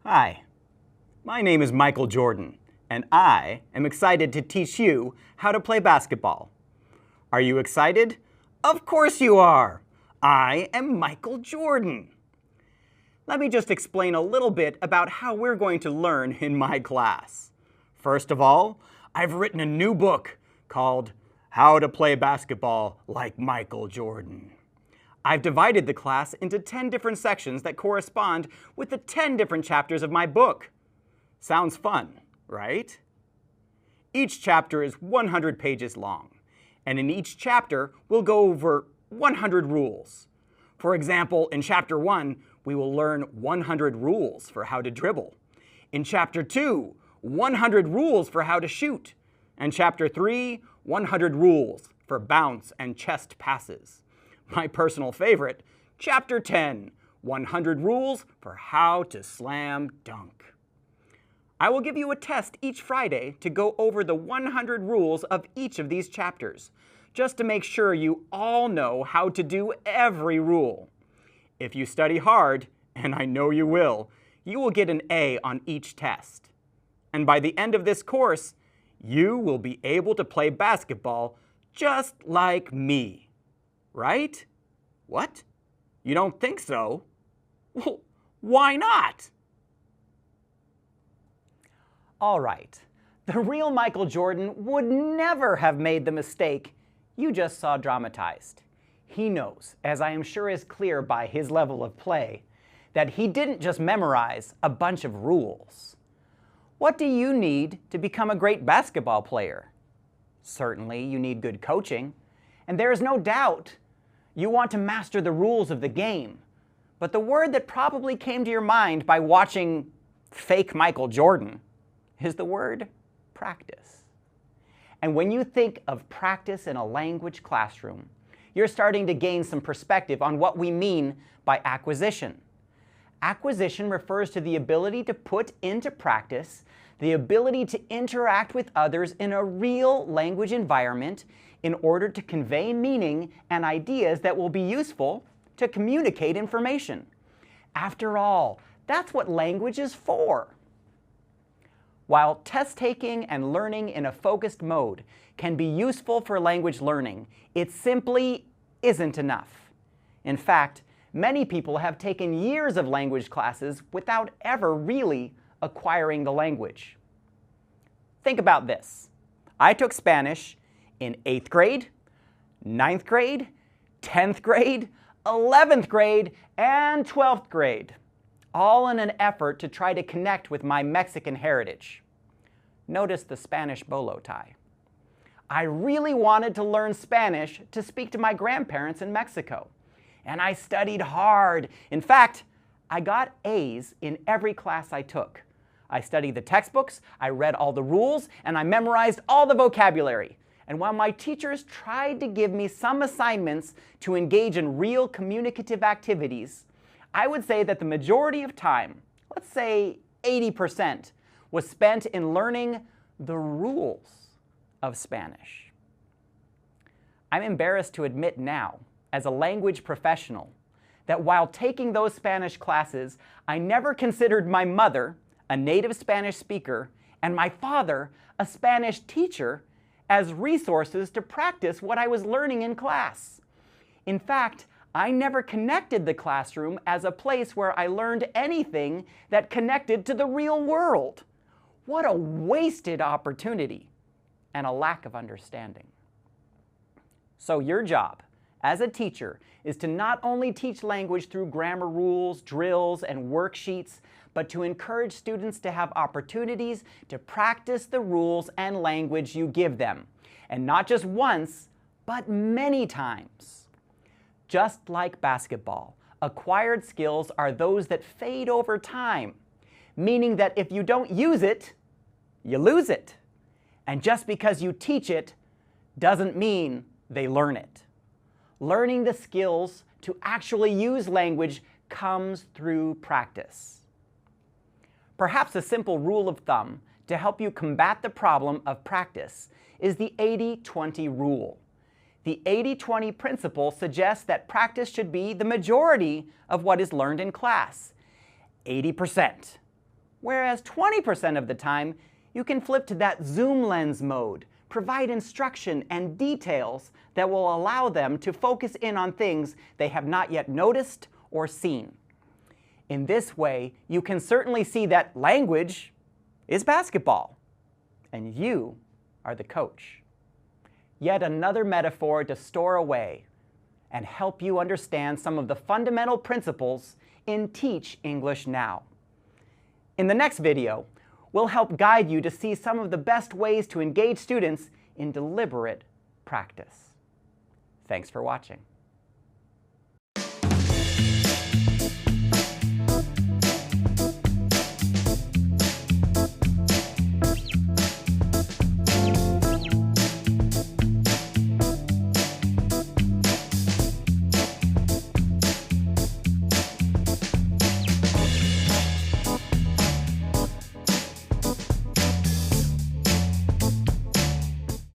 Hi, my name is Michael Jordan, and I am excited to teach you how to play basketball. Are you excited? Of course you are! I am Michael Jordan. Let me just explain a little bit about how we're going to learn in my class. First of all, I've written a new book called How to Play Basketball Like Michael Jordan. I've divided the class into 10 different sections that correspond with the 10 different chapters of my book. Sounds fun, right? Each chapter is 100 pages long, and in each chapter, we'll go over 100 rules. For example, in Chapter 1, we will learn 100 rules for how to dribble. In Chapter 2, 100 rules for how to shoot. And Chapter 3, 100 rules for bounce and chest passes. My personal favorite, Chapter 10, 100 rules for how to slam dunk. I will give you a test each Friday to go over the 100 rules of each of these chapters, just to make sure you all know how to do every rule. If you study hard, and I know you will get an A on each test. And by the end of this course, you will be able to play basketball just like me. Right? What? You don't think so? Well, why not? All right. The real Michael Jordan would never have made the mistake you just saw dramatized. He knows, as I am sure is clear by his level of play, that he didn't just memorize a bunch of rules. What do you need to become a great basketball player? Certainly, you need good coaching, and there is no doubt you want to master the rules of the game. But the word that probably came to your mind by watching fake Michael Jordan is the word practice. And when you think of practice in a language classroom, you're starting to gain some perspective on what we mean by acquisition. Acquisition refers to the ability to put into practice the ability to interact with others in a real language environment in order to convey meaning and ideas that will be useful to communicate information. After all, that's what language is for. While test-taking and learning in a focused mode can be useful for language learning, it simply isn't enough. In fact, many people have taken years of language classes without ever really acquiring the language. Think about this. I took Spanish in 8th grade, 9th grade, 10th grade, 11th grade, and 12th grade, all in an effort to try to connect with my Mexican heritage. Notice the Spanish bolo tie. I really wanted to learn Spanish to speak to my grandparents in Mexico, and I studied hard. In fact, I got A's in every class I took. I studied the textbooks, I read all the rules, and I memorized all the vocabulary. And while my teachers tried to give me some assignments to engage in real communicative activities, I would say that the majority of time, let's say 80%, was spent in learning the rules of Spanish. I'm embarrassed to admit now, as a language professional, that while taking those Spanish classes, I never considered my mother, a native Spanish speaker, and my father, a Spanish teacher, as resources to practice what I was learning in class. In fact, I never connected the classroom as a place where I learned anything that connected to the real world. What a wasted opportunity and a lack of understanding. So your job as a teacher is to not only teach language through grammar rules, drills, and worksheets, but to encourage students to have opportunities to practice the rules and language you give them. And not just once, but many times. Just like basketball, acquired skills are those that fade over time, meaning that if you don't use it, you lose it. And just because you teach it doesn't mean they learn it. Learning the skills to actually use language comes through practice. Perhaps a simple rule of thumb to help you combat the problem of practice is the 80-20 rule. The 80-20 principle suggests that practice should be the majority of what is learned in class, 80%. whereas 20% of the time, you can flip to that zoom lens mode, provide instruction and details that will allow them to focus in on things they have not yet noticed or seen. In this way, you can certainly see that language is basketball, and you are the coach. Yet another metaphor to store away and help you understand some of the fundamental principles in Teach English Now. In the next video, we'll help guide you to see some of the best ways to engage students in deliberate practice. Thanks for watching.